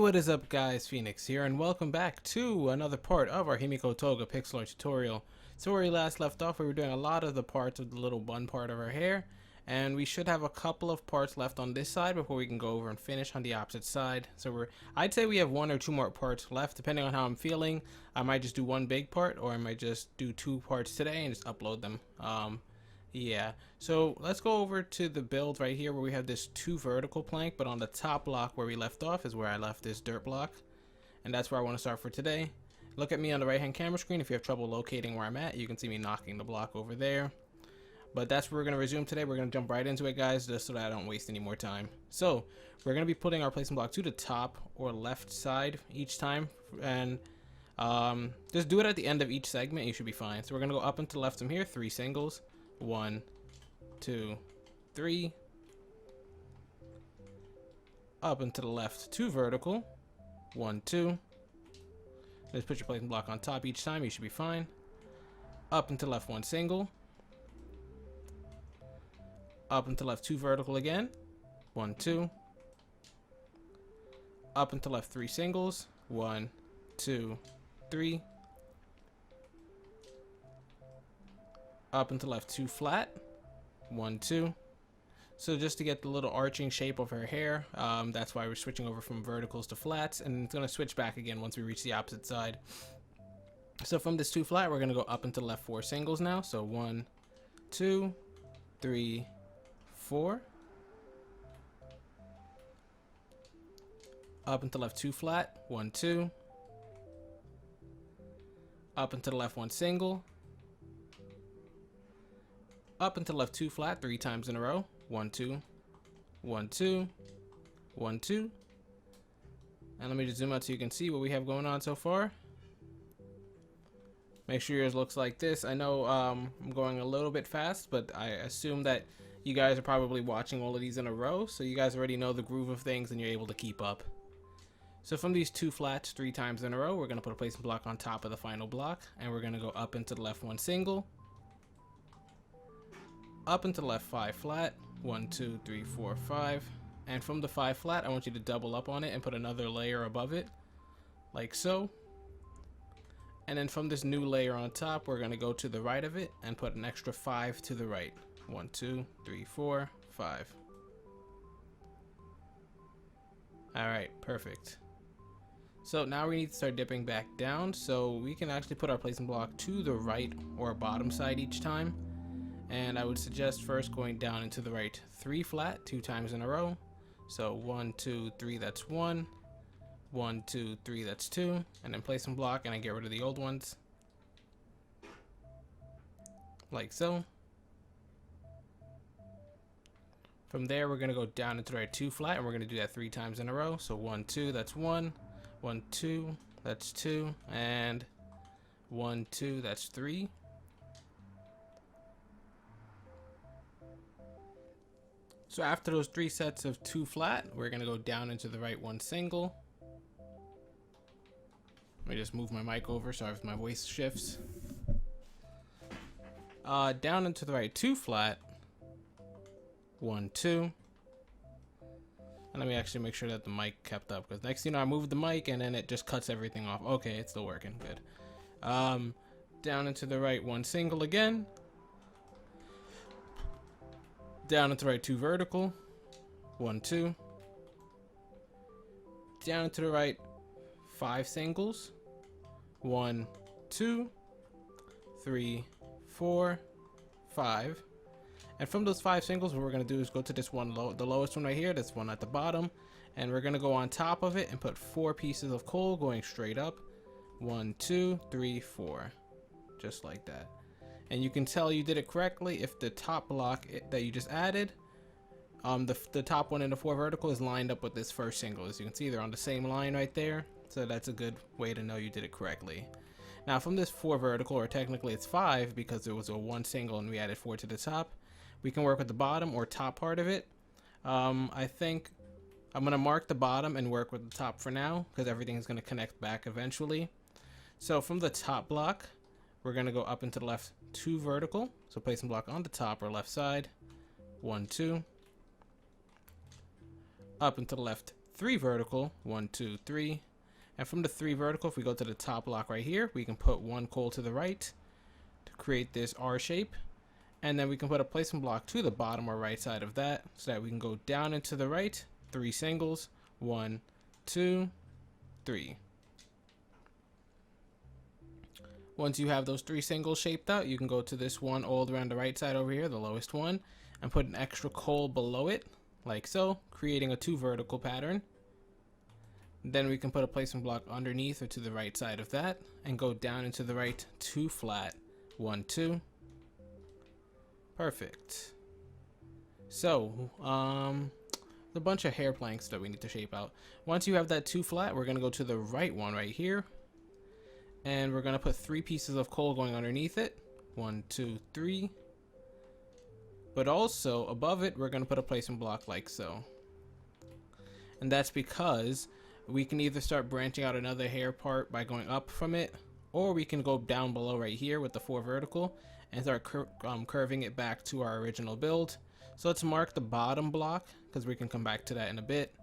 What is up, guys? Phoenix here, and welcome back to another part of our Himiko Toga pixel art tutorial. So where we last left off, we were doing a lot of the parts of the little bun part of her hair, and we should have a couple of parts left on this side before we can go over and finish on the opposite side. So I'd say we have one or two more parts left, depending on how I'm feeling. I might just do one big part, or I might just do two parts today and just upload them. Yeah, so let's go over to the build right here where we have this 2 vertical plank, but on the top block where we left off is where I left this dirt block, and that's where I want to start for today. Look at me on the right hand camera screen. If you have trouble locating where I'm at, you can see me knocking the block over there. But that's where we're going to resume today. We're going to jump right into it, guys, just so that I don't waste any more time. So we're going to be putting our placement block to the top or left side each time, and just do it at the end of each segment. You should be fine. So we're going to go up and to the left from here, 3 singles. 1, 2, 3. Up and to the left, 2 vertical. 1, 2. Just put your placement block on top each time. You should be fine. Up and to the left, 1 single. Up and to the left, 2 vertical again. 1, 2. Up and to the left, 3 singles. 1, 2, 3. Up and to the left, 2 flat. 1, 2. So just to get the little arching shape of her hair, that's why we're switching over from verticals to flats, and it's going to switch back again once we reach the opposite side. So from this 2 flat, we're going to go up and to the left, 4 singles now. So 1, 2, 3, 4. Up and to the left, 2 flat. 1, 2. Up and to the left, 1 single. Up and to the left, 2 flat, 3 times in a row. 1, 2, 1, 2, 1, 2. And let me just zoom out so you can see what we have going on so far. Make sure yours looks like this. I know I'm going a little bit fast, but I assume that you guys are probably watching all of these in a row, so you guys already know the groove of things and you're able to keep up. So from these 2 flats 3 times in a row, we're going to put a placement block on top of the final block, and we're going to go up and to the left, 1 single. Up and to the left, 5 flat. 1, 2, 3, 4, 5. And from the 5 flat, I want you to double up on it and put another layer above it, like so. And then from this new layer on top, we're going to go to the right of it and put an extra 5 to the right. 1, 2, 3, 4, 5. Alright, perfect. So now we need to start dipping back down, so we can actually put our placement block to the right or bottom side each time. And I would suggest first going down into the right, 3 flat, 2 times in a row. So 1, 2, 3, that's 1. 1, 2, 3, that's 2. And then placement block, and I get rid of the old ones. Like so. From there, we're going to go down into the right, 2 flat, and we're going to do that 3 times in a row. So 1, 2, that's 1. 1, 2, that's 2. And 1, 2, that's 3. So after those 3 sets of 2 flat, we're going to go down into the right, 1 single. Let me just move my mic over, sorry if my voice shifts. Down into the right, 2 flat. 1, 2. And let me actually make sure that the mic kept up, because next thing you know, I moved the mic and then it just cuts everything off. Okay, it's still working, good. Down into the right, 1 single again. Down into the right, 2 vertical. 1, 2. Down into the right, 5 singles. 1, 2, 3, 4, 5. And from those 5 singles, what we're going to do is go to this one, the lowest one right here, this one at the bottom, and we're going to go on top of it and put 4 pieces of coal going straight up. 1, 2, 3, 4. Just like that. And you can tell you did it correctly if the top block that you just added, the top one in the 4 vertical is lined up with this first single. As you can see, they're on the same line right there. So that's a good way to know you did it correctly. Now from this 4 vertical, or technically it's 5 because there was a 1 single and we added 4 to the top, we can work with the bottom or top part of it. I think I'm going to mark the bottom and work with the top for now, because everything is going to connect back eventually. So from the top block, we're going to go up into the left, 2 vertical. So placement block on the top or left side. 1, 2. Up into the left, 3 vertical, 1, 2, 3. And from the 3 vertical, if we go to the top block right here, we can put 1 coal to the right to create this R shape. And then we can put a placement block to the bottom or right side of that so that we can go down and to the right, 3 singles, 1, 2, 3. Once you have those 3 singles shaped out, you can go to this one all the way on the right side over here, the lowest one, and put an extra coal below it, like so, creating a 2 vertical pattern. Then we can put a placement block underneath or to the right side of that and go down into the right 2 flat, 1, 2. Perfect. So, a bunch of hair planks that we need to shape out. Once you have that 2 flat, we're going to go to the right one right here. And we're going to put 3 pieces of coal going underneath it. 1, 2, 3. But also, above it, we're going to put a placement block like so. And that's because we can either start branching out another hair part by going up from it, or we can go down below right here with the 4 vertical and start curving it back to our original build. So let's mark the bottom block, because we can come back to that in a bit.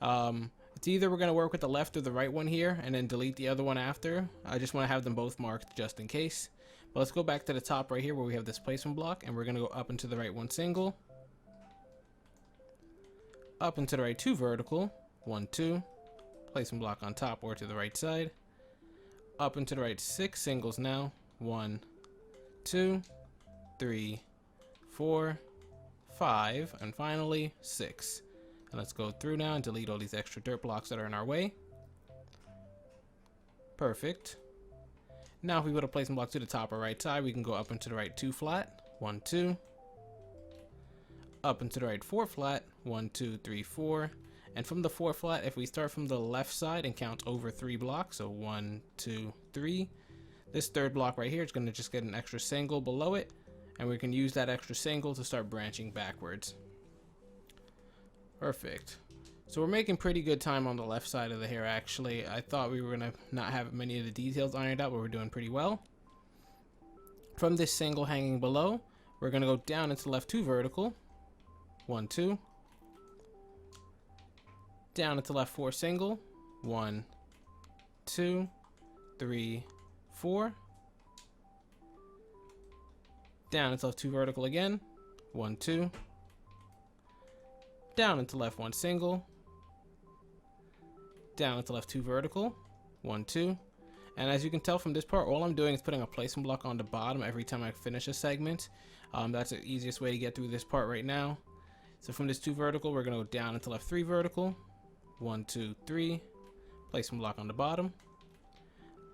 It's either we're going to work with the left or the right one here and then delete the other one after. I just want to have them both marked just in case. But let's go back to the top right here where we have this placement block, and we're going to go up into the right 1 single, up into the right 2 vertical, 1, 2, placement block on top or to the right side, up into the right 6 singles now, 1, 2, 3, 4, 5, and finally 6. And let's go through now and delete all these extra dirt blocks that are in our way. Perfect. Now if we put a placement block to the top or right side, we can go up into the right 2 flat, 1, 2, up into the right 4 flat, 1, 2, 3, 4. And from the 4 flat, if we start from the left side and count over 3 blocks, so 1, 2, 3, this 3rd block right here is going to just get an extra single below it, and we can use that extra single to start branching backwards. Perfect. So we're making pretty good time on the left side of the hair actually. I thought we were going to not have many of the details ironed out, but we're doing pretty well. From this single hanging below, we're going to go down into left 2 vertical, 1, 2. Down into left 4 single, 1, 2, 3, 4. Down into left 2 vertical again, 1, 2. Down into left 1 single, down into left 2 vertical, 1, 2. And as you can tell from this part, all I'm doing is putting a placement block on the bottom every time I finish a segment. That's the easiest way to get through this part right now. So from this 2 vertical, we're going to go down into left 3 vertical, 1, 2, 3, placement block on the bottom,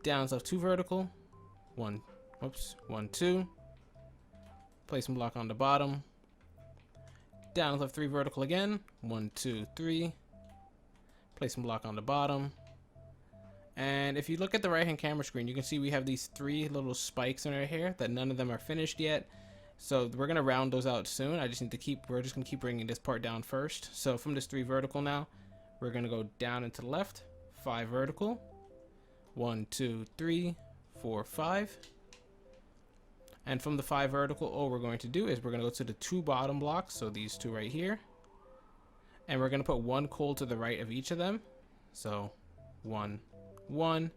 down into left 2 vertical, 1, 2, placement block on the bottom, down left 3 vertical again, 1, 2, 3, placement block on the bottom. And if you look at the right hand camera screen, you can see we have these 3 little spikes in our hair that none of them are finished yet. So we're going to round those out soon. we're just going to keep bringing this part down first. So from this 3 vertical now, we're going to go down into the left, 5 vertical, 1, 2, 3, 4, 5. And from the 5 vertical, all we're going to do is we're going to go to the 2 bottom blocks, so these 2 right here. And we're going to put 1 coal to the right of each of them. So 1, 1.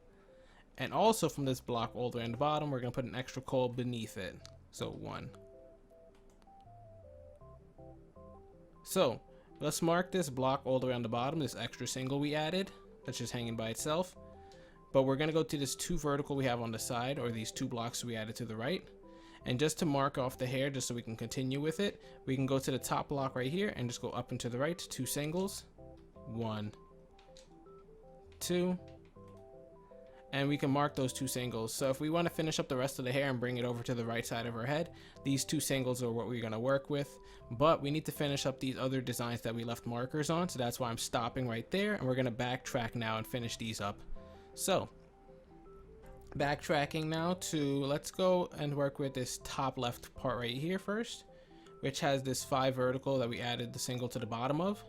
And also from this block all the way on the bottom, we're going to put an extra coal beneath it. So 1. So let's mark this block all the way on the bottom, this extra single we added. That's just hanging by itself. But we're going to go to this 2 vertical we have on the side, or these 2 blocks we added to the right. And just to mark off the hair, just so we can continue with it, we can go to the top block right here and just go up and to the right, 2 singles, 1, 2, and we can mark those 2 singles. So if we want to finish up the rest of the hair and bring it over to the right side of our head, these 2 singles are what we're going to work with. But we need to finish up these other designs that we left markers on, so that's why I'm stopping right there, and we're going to backtrack now and finish these up. So backtracking now to, let's go and work with this top left part right here first, which has this 5 vertical that we added the single to the bottom of.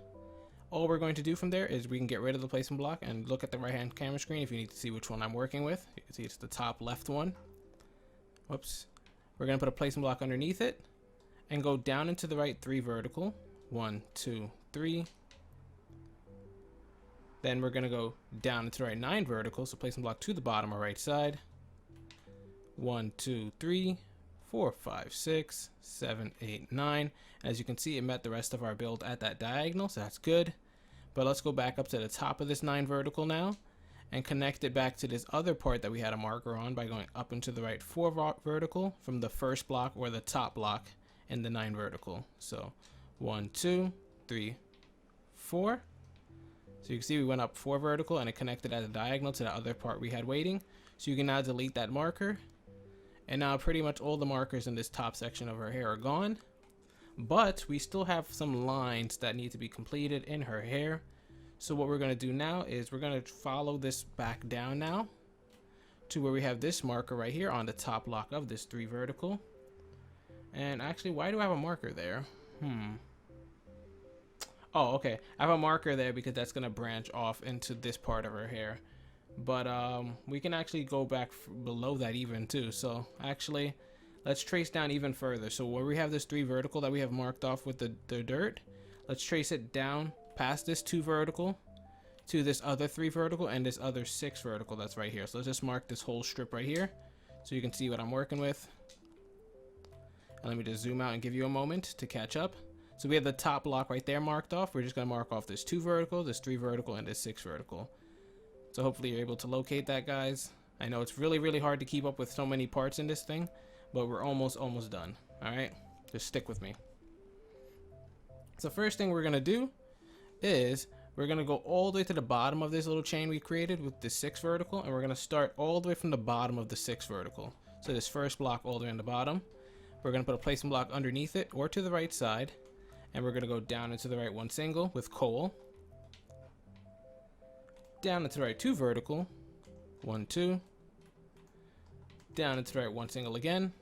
All we're going to do from there is we can get rid of the placement block and look at the right hand camera screen if you need to see which one I'm working with. You can see it's the top left one. Whoops. We're going to put a placement block underneath it and go down into the right 3 vertical, 1, 2, 3, Then we're going to go down into the right 9 vertical. So placement block to the bottom or right side. 1, 2, 3, 4, 5, 6, 7, 8, 9. As you can see, it met the rest of our build at that diagonal, so that's good. But let's go back up to the top of this 9 vertical now and connect it back to this other part that we had a marker on by going up into the right 4 vertical from the first block or the top block in the 9 vertical. So 1, 2, 3, 4. So you can see we went up 4 vertical and it connected at a diagonal to the other part we had waiting. So you can now delete that marker. And now pretty much all the markers in this top section of her hair are gone. But we still have some lines that need to be completed in her hair. So what we're going to do now is we're going to follow this back down now to where we have this marker right here on the top block of this 3 vertical. And actually, why do I have a marker there? Oh, okay. I have a marker there because that's going to branch off into this part of her hair. But we can actually go back below that even too. So actually, let's trace down even further. So where we have this 3 vertical that we have marked off with the dirt, let's trace it down past this 2 vertical to this other 3 vertical and this other 6 vertical that's right here. So let's just mark this whole strip right here so you can see what I'm working with. And let me just zoom out and give you a moment to catch up. So we have the top block right there marked off. We're just going to mark off this 2 vertical, this 3 vertical, and this 6 vertical. So hopefully you're able to locate that, guys. I know it's really, really hard to keep up with so many parts in this thing, but we're almost done. All right, just stick with me. So first thing we're going to do is we're going to go all the way to the bottom of this little chain we created with the 6 vertical, and we're going to start all the way from the bottom of the 6 vertical. So this first block all the way on the bottom, we're going to put a placement block underneath it or to the right side, and we're going to go down into the right 1 single with coal. Down into the right 2 vertical, 1, 2. Down into the right 1 single again.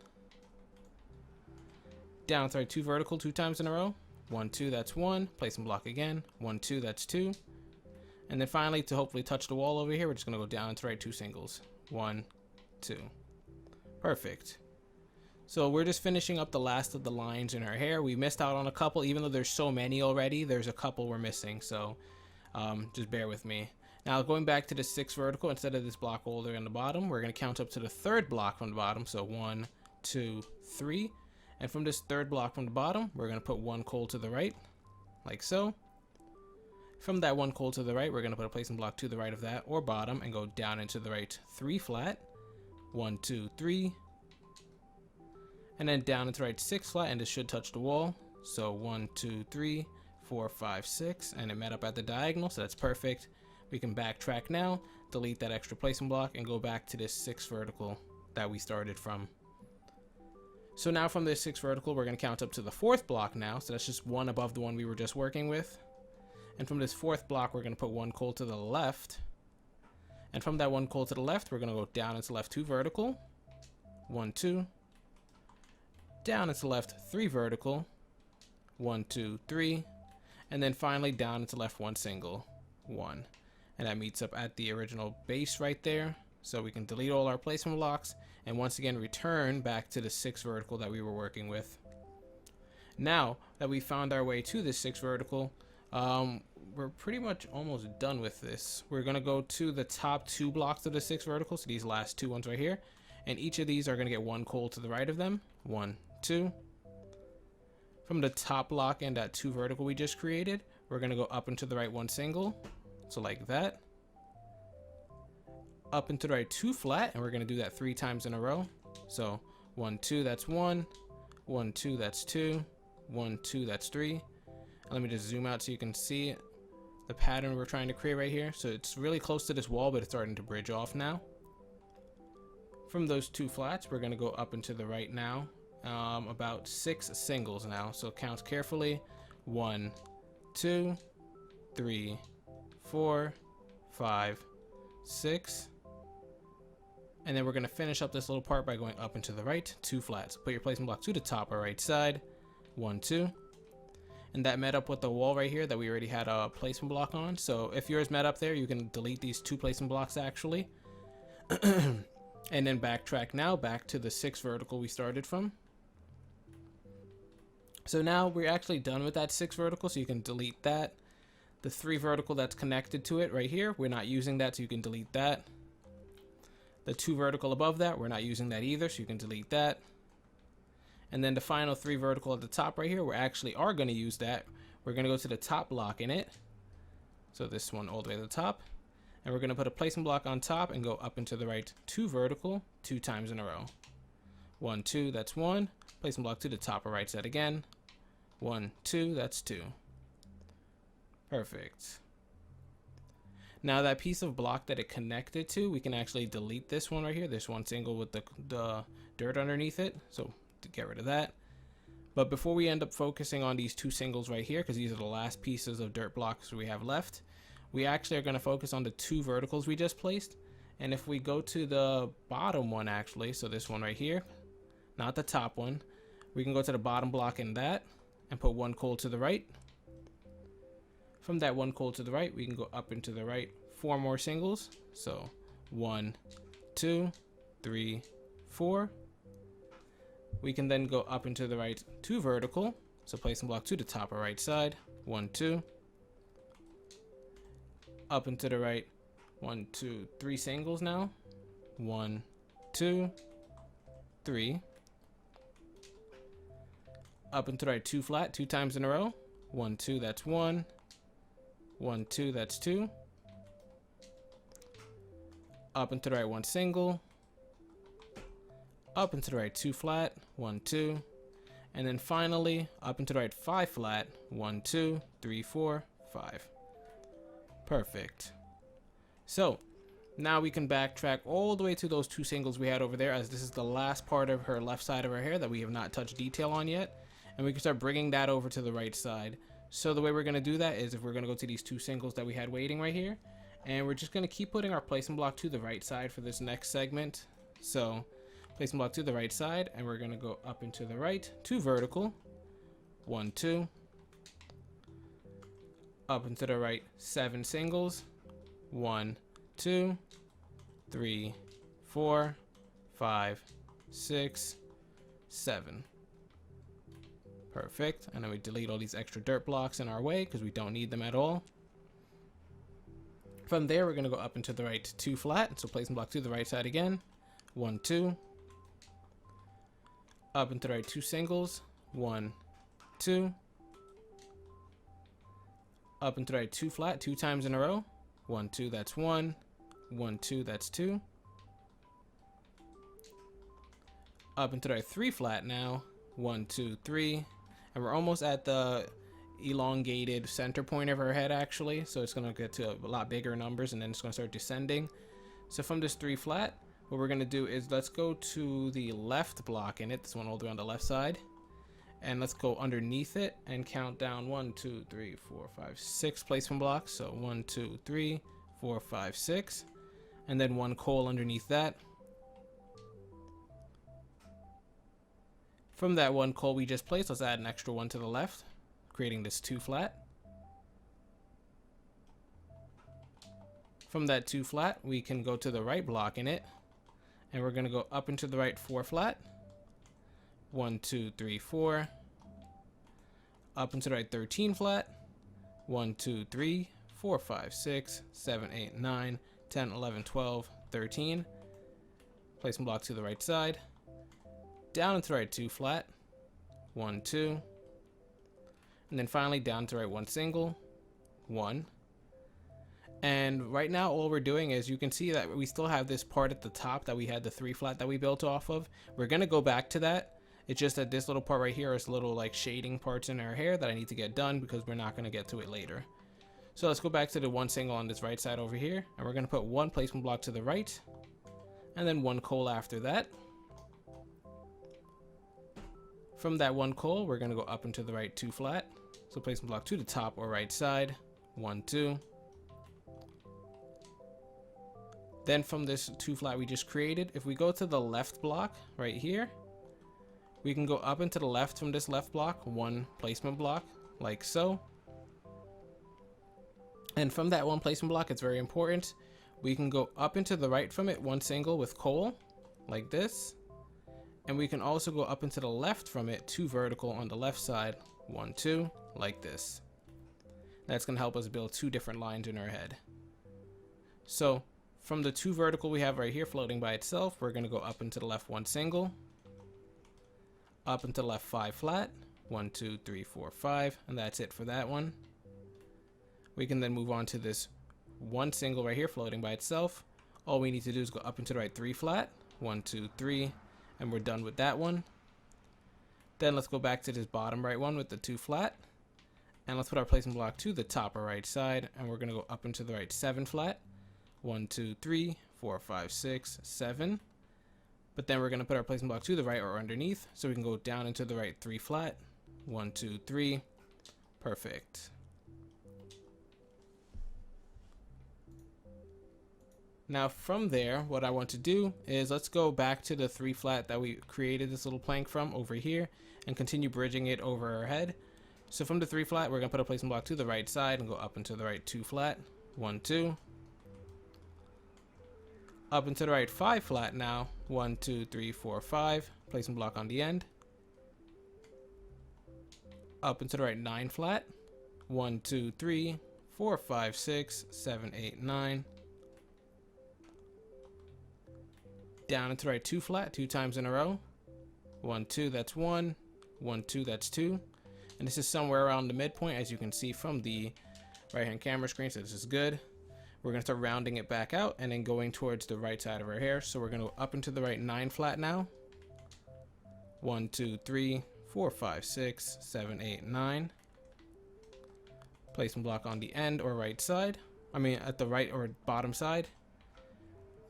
Down into the right 2 vertical 2 times in a row. 1, 2, that's 1. Placement block again. 1, 2, that's 2. And then finally, to hopefully touch the wall over here, we're just going to go down into the right 2 singles. 1, 2. Perfect. So we're just finishing up the last of the lines in her hair. We missed out on a couple, even though there's so many already. There's a couple we're missing, so just bear with me. Now going back to the 6 vertical, instead of this block all the way on the bottom, we're going to count up to the 3rd block from the bottom. So 1, 2, 3. And from this 3rd block from the bottom, we're going to put 1 coal to the right, like so. From that 1 coal to the right, we're going to put a placement block to the right of that, or bottom, and go down into the right 3 flat. 1, 2, 3. And then down into the right 6 flat, and this should touch the wall. So 1, 2, 3, 4, 5, 6. And it met up at the diagonal, so that's perfect. We can backtrack now, delete that extra placement block, and go back to this 6 vertical that we started from. So now from this 6 vertical, we're going to count up to the 4th block now. So that's just 1 above the one we were just working with. And from this 4th block, we're going to put 1 coal to the left. And from that 1 coal to the left, we're going to go down into left 2 vertical. 1, 2. Down into left 3 vertical. 1, 2, 3. And then finally down into left 1 single. 1. And that meets up at the original base right there. So we can delete all our placement blocks and once again return back to the 6 vertical that we were working with. Now that we found our way to this 6 vertical, we're pretty much almost done with this. We're going to go to the top 2 blocks of the 6 vertical, so these last 2 ones right here. And each of these are going to get 1 coal to the right of them. 1, 2. From the top block and that 2 vertical we just created, we're going to go up into the right 1 single. So like that. Up into the right 2 flat, and we're going to do that 3 times in a row. So 1, 2, that's 1. 1, 2, that's 2. 1, 2, that's 3. And let me just zoom out so you can see the pattern we're trying to create right here. So it's really close to this wall, but it's starting to bridge off now. From those 2 flats, we're going to go up into the right now. About 6 singles now. So count carefully. 1, 2, 3, 4, 5, 6. And then we're going to finish up this little part by going up into the right 2 flats. Put your placement block to the top or right side. 1, 2. And that met up with the wall right here that we already had a placement block on. So if yours met up there, you can delete these 2 placement blocks actually. And then backtrack now back to the 6 vertical we started from. So now we're actually done with that 6 vertical, so you can delete that. The 3 vertical that's connected to it right here, we're not using that, so you can delete that. The 2 vertical above that, we're not using that either, so you can delete that. And then the final 3 vertical at the top right here, we actually are going to use that. We're going to go to the top block in it. So this one all the way to the top. And we're going to put a placement block on top and go up and to the right 2 vertical 2 times in a row. 1, 2, that's 1. Placement block to the top or right side again. 1, 2, that's 2. Perfect. Now that piece of block that it connected to, we can actually delete this one right here. This one single with the dirt underneath it. So to get rid of that. But before we end up focusing on these 2 singles right here, because these are the last pieces of dirt blocks we have left, we actually are going to focus on the 2 verticals we just placed. And if we go to the bottom one actually, so this one right here, not the top one, we can go to the bottom block in that and put 1 coal to the right. From that 1 coal to the right, we can go up and to the right 4 more singles. So 1, 2, 3, 4. We can then go up and to the right 2 vertical. So placement block to the top or right side. 1, 2. Up and to the right 1, 2, 3 singles now. 1, 2, 3. Up and to the right 2 flat 2 times in a row. 1, 2, that's 1. 1, 2, that's 2. Up and to the right 1 single. Up and to the right 2 flat. 1, 2. And then finally up and to the right 5 flat. 1, 2, 3, 4, 5. Perfect. So now we can backtrack all the way to those 2 singles we had over there, as this is the last part of her left side of her hair that we have not touched detail on yet. And we can start bringing that over to the right side. So the way we're going to do that is if we're going to go to these 2 singles that we had waiting right here. And we're just going to keep putting our placement block to the right side for this next segment. So placement block to the right side, and we're going to go up and to the right 2 vertical. 1, 2. Up and to the right 7 singles. 1, 2, 3, 4, 5, 6, 7. Perfect. And then we delete all these extra dirt blocks in our way because we don't need them at all. From there, we're going to go up and to the right 2 flat. So placement block to the right side again. 1, 2. Up and to the right 2 singles. 1, 2. Up and to the right 2 flat 2 times in a row. 1, 2, that's 1. 1, 2, that's 2. Up and to the right 3 flat now. 1, 2, 3. And we're almost at the elongated center point of her head actually. So it's going to get to a lot bigger numbers and then it's going to start descending. So from this 3 flat, what we're going to do is let's go to the left block in it. This one all the way on the left side. And let's go underneath it and count down 1, 2, 3, 4, 5, 6 placement blocks. So 1, 2, 3, 4, 5, 6. And then 1 coal underneath that. From that 1 coal we just placed, let's add an extra 1 to the left, creating this 2 flat. From that 2 flat, we can go to the right block in it, and we're going to go up into the right 4 flat. 1, 2, 3, 4. Up into the right 13 flat. 1, 2, 3, 4, 5, 6, 7, 8, 9, 10, 11, 12, 13. Placement block to the right side. Down into the right 2 flat. 1, 2. And then finally down to right 1 single. 1. And right now all we're doing is you can see that we still have this part at the top that we had the 3 flat that we built off of. We're going to go back to that. It's just that this little part right here is little like shading parts in our hair that I need to get done because we're not going to get to it later. So let's go back to the 1 single on this right side over here. And we're going to put 1 placement block to the right. And then 1 coal after that. From that 1 coal, we're going to go up into the right 2 flat. So placement block to the top or right side. 1, 2. Then from this 2 flat we just created, if we go to the left block right here, we can go up into the left from this left block, 1 placement block, like so. And from that 1 placement block, it's very important, we can go up into the right from it, 1 single with coal, like this. And we can also go up into the left from it, 2 vertical on the left side, 1, 2, like this. That's going to help us build 2 different lines in our head. So from the 2 vertical we have right here floating by itself, we're going to go up and to the left 1 single, up and to the left 5 flat, 1, 2, 3, 4, 5, and that's it for that one. We can then move on to this 1 single right here floating by itself. All we need to do is go up and to the right 3 flat, 1, 2, 3, and we're done with that one. Then let's go back to this bottom right one with the 2 flat, and let's put our placement block to the top or right side, and we're going to go up into the right 7 flat, 1, 2, 3, 4, 5, 6, 7. But then we're going to put our placement block to the right or underneath, so we can go down into the right 3 flat, 1, 2, 3. Perfect. Now from there, what I want to do is let's go back to the 3 flat that we created this little plank from over here and continue bridging it over our head. So from the 3 flat, we're going to put a placement block to the right side and go up into the right 2 flat, 1, 2. Up into the right 5 flat now, 1, 2, 3, 4, 5, placement block on the end. Up into the right 9 flat, 1, 2, 3, 4, 5, 6, 7, 8, 9. Down into the right 2 flat 2 times in a row. 1, 2, that's 1. 1, 2, that's 2. And this is somewhere around the midpoint, as you can see from the right hand camera screen, so this is good. We're going to start rounding it back out and then going towards the right side of our hair. So we're going to go up into the right 9 flat now. 1, 2, 3, 4, 5, 6, 7, 8, 9. Placement block on the end or right side. I mean at the right or bottom side.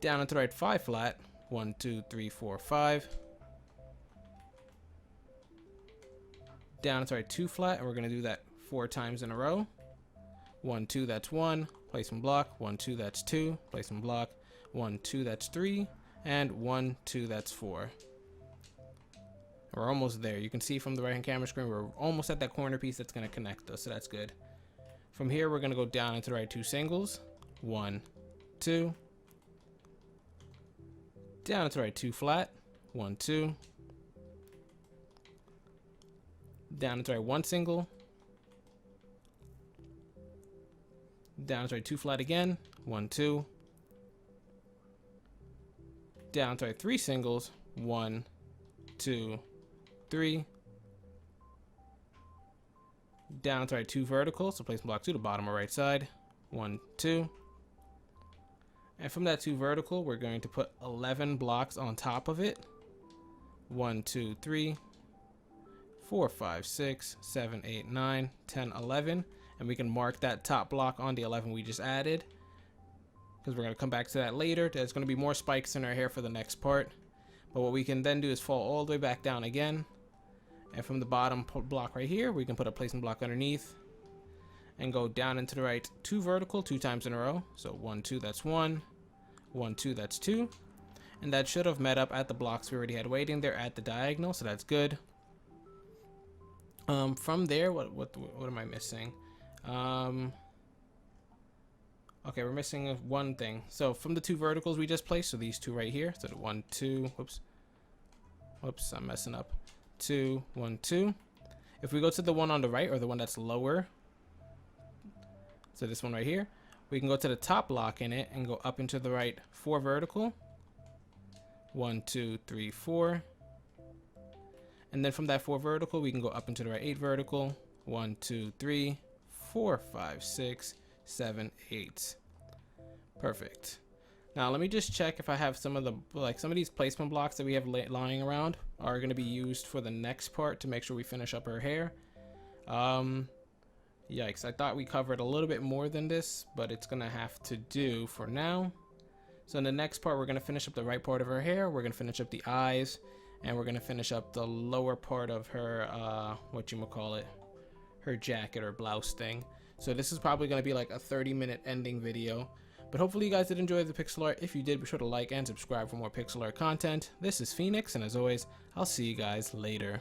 Down into the right 5 flat. 1, 2, 3, 4, 5. Down into the right 2 flat, and we're going to do that 4 times in a row. 1, 2, that's 1. Placement block. 1, 2, that's 2. Placement block. 1, 2, that's 3. And 1, 2, that's 4. We're almost there. You can see from the right hand camera screen, we're almost at that corner piece that's going to connect us, so that's good. From here, we're going to go down into the right 2 singles. 1, 2. Down into the right 2 flat. 1, 2. Down into the right 1 single. Down into the right 2 flat again. 1, 2. Down into the right 3 singles. 1, 2, 3. Down into the right 2 vertical. So placement block to the bottom or right side. 1, 2. And from that 2 vertical, we're going to put 11 blocks on top of it. 1, 2, 3, 4, 5, 6, 7, 8, 9, 10, 11. And we can mark that top block on the 11 we just added, because we're going to come back to that later. There's going to be more spikes in our hair for the next part. But what we can then do is fall all the way back down again. And from the bottom block right here, we can put a placement block underneath and go down into the right 2 vertical 2 times in a row. So 1, 2, that's 1. 1, 2, that's 2. And that should have met up at the blocks we already had waiting there at the diagonal, so that's good. From there, what am I missing? Okay, we're missing one thing. So from the 2 verticals we just placed, so these 2 right here, so the 1, 2, whoops, I'm messing up. 2, 1, 2. If we go to the one on the right, or the one that's lower, so this one right here, we can go to the top block in it and go up into the right 4 vertical. 1, 2, 3, 4. And then from that 4 vertical, we can go up into the right 8 vertical. 1, 2, 3, 4, 5, 6, 7, 8. Perfect. Now let me just check if I have some of the, some of these placement blocks that we have lying around are going to be used for the next part to make sure we finish up her hair. Yikes, I thought we covered a little bit more than this, but it's gonna have to do for now. So in the next part, we're gonna finish up the right part of her hair, we're gonna finish up the eyes, and we're gonna finish up the lower part of her, her jacket or blouse thing. So this is probably gonna be like a 30-minute ending video. But hopefully you guys did enjoy the pixel art. If you did, be sure to like and subscribe for more pixel art content. This is Phoenix, and as always, I'll see you guys later.